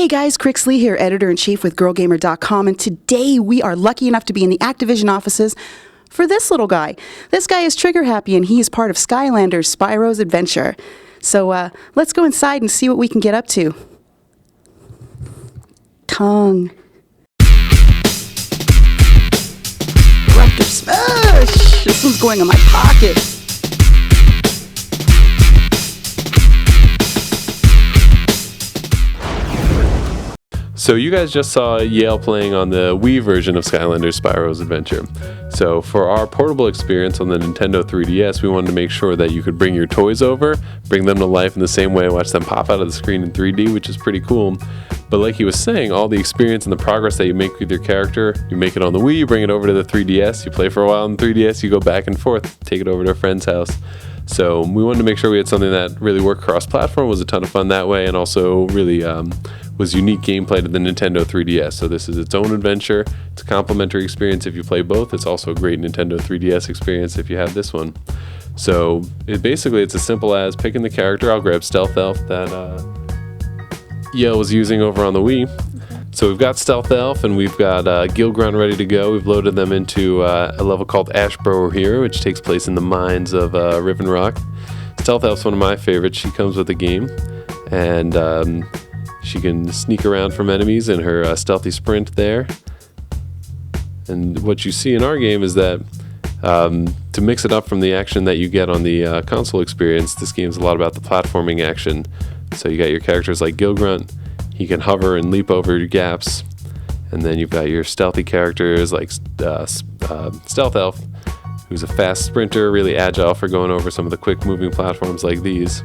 Hey guys, Crixley here, editor-in-chief with GirlGamer.com, and today we are lucky enough to be in the Activision offices for this little guy. This guy is trigger happy, and he is part of Skylanders, Spyro's adventure. So let's go inside and see what we can get up to. Tongue. Raptor smash! This one's going in my pocket. So you guys just saw Yale playing on the Wii version of Skylanders Spyro's Adventure. So for our portable experience on the Nintendo 3DS, we wanted to make sure that you could bring your toys over, bring them to life in the same way, watch them pop out of the screen in 3D, which is pretty cool. But like he was saying, all the experience and the progress that you make with your character, you make it on the Wii, you bring it over to the 3DS, you play for a while on the 3DS, you go back and forth, take it over to a friend's house. So we wanted to make sure we had something that really worked cross-platform, was a ton of fun that way, and also really was unique gameplay to the Nintendo 3DS. So this is its own adventure. It's a complimentary experience if you play both. It's also a great Nintendo 3DS experience if you have this one. So it's as simple as picking the character. I'll grab Stealth Elf that Yale was using over on the Wii. So we've got Stealth Elf and we've got Gilgrunt ready to go. We've loaded them into a level called Ashbrower here, which takes place in the mines of Riven Rock. Stealth Elf's one of my favorites. She comes with the game, and she can sneak around from enemies in her stealthy sprint there. And what you see in our game is that to mix it up from the action that you get on the console experience, this game's a lot about the platforming action. So you got your characters like Gilgrunt. He can hover and leap over your gaps. And then you've got your stealthy characters like Stealth Elf, who's a fast sprinter, really agile for going over some of the quick moving platforms like these.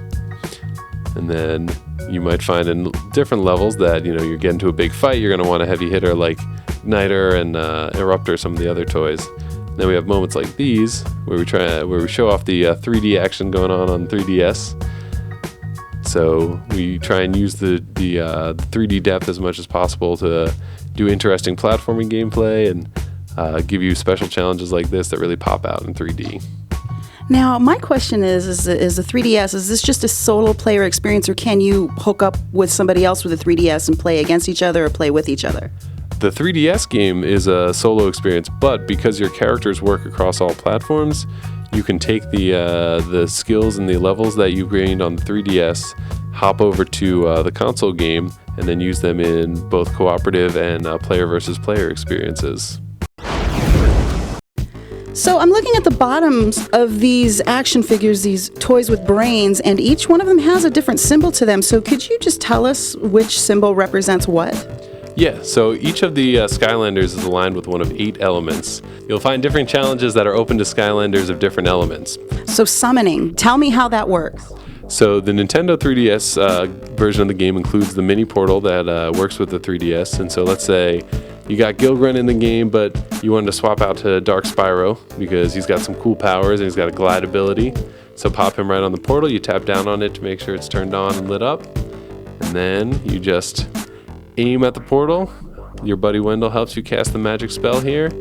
And then you might find in different levels that, you know, you get into a big fight, you're going to want a heavy hitter like Igniter and Eruptor, some of the other toys. And then we have moments like these where we show off the 3D action going on 3DS. So we try and use the 3D depth as much as possible to do interesting platforming gameplay and give you special challenges like this that really pop out in 3D. Now, my question is the 3DS, is this just a solo player experience, or can you hook up with somebody else with a 3DS and play against each other or play with each other? The 3DS game is a solo experience, but because your characters work across all platforms, you can take the skills and the levels that you gained on the 3DS, hop over to the console game, and then use them in both cooperative and player versus player experiences. So I'm looking at the bottoms of these action figures, these toys with brains, and each one of them has a different symbol to them. So could you just tell us which symbol represents what? Yeah, so each of the Skylanders is aligned with one of 8 elements. You'll find different challenges that are open to Skylanders of different elements. So summoning, tell me how that works. So the Nintendo 3DS version of the game includes the mini portal that works with the 3DS. And so let's say you got Gilgrunt in the game, but you wanted to swap out to Dark Spyro because he's got some cool powers and he's got a glide ability. So pop him right on the portal, you tap down on it to make sure it's turned on and lit up. And then you just aim at the portal. Your buddy Wendell helps you cast the magic spell here.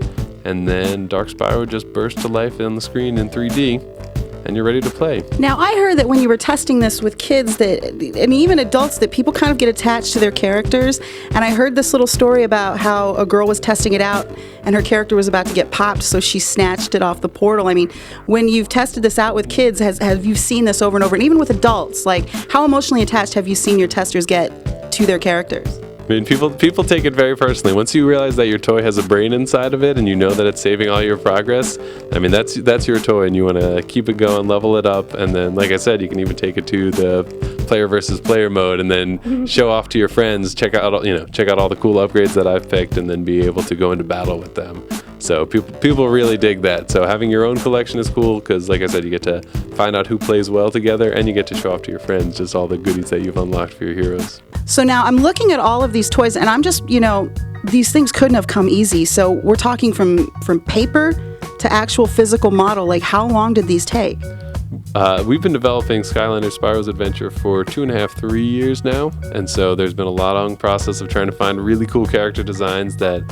And then Dark Spyro just bursts to life on the screen in 3D. And you're ready to play. Now, I heard that when you were testing this with kids, that, and even adults, that people kind of get attached to their characters. And I heard this little story about how a girl was testing it out and her character was about to get popped, so she snatched it off the portal. I mean, when you've tested this out with kids, have you seen this over and over? And even with adults, like, how emotionally attached have you seen your testers get to their characters? I mean, people take it very personally. Once you realize that your toy has a brain inside of it and you know that it's saving all your progress, I mean, that's your toy and you want to keep it going, level it up, and then, like I said, you can even take it to the player versus player mode and then show off to your friends, check out all the cool upgrades that I've picked, and then be able to go into battle with them. So people really dig that. So having your own collection is cool because, like I said, you get to find out who plays well together and you get to show off to your friends just all the goodies that you've unlocked for your heroes. So now I'm looking at all of these toys and I'm just, these things couldn't have come easy. So we're talking from paper to actual physical model. Like, how long did these take? We've been developing Skylanders Spyro's Adventure for 2.5, 3 years now. And so there's been a long process of trying to find really cool character designs that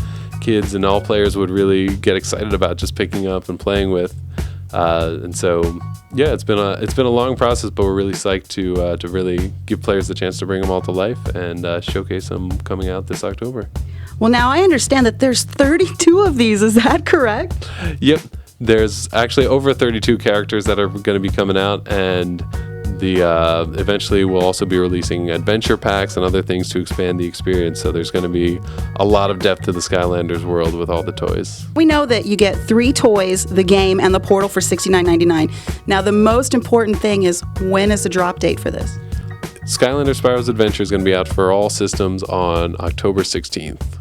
kids and all players would really get excited about just picking up and playing with. And so, yeah, it's been a long process, but we're really psyched to really give players the chance to bring them all to life and showcase them coming out this October. Well, now I understand that there's 32 of these. Is that correct? Yep. There's actually over 32 characters that are going to be coming out, and eventually we'll also be releasing adventure packs and other things to expand the experience. So there's going to be a lot of depth to the Skylanders world with all the toys. We know that you get 3 toys, the game, and the portal for $69.99. Now, the most important thing is, when is the drop date for this? Skylanders Spyro's Adventure is going to be out for all systems on October 16th.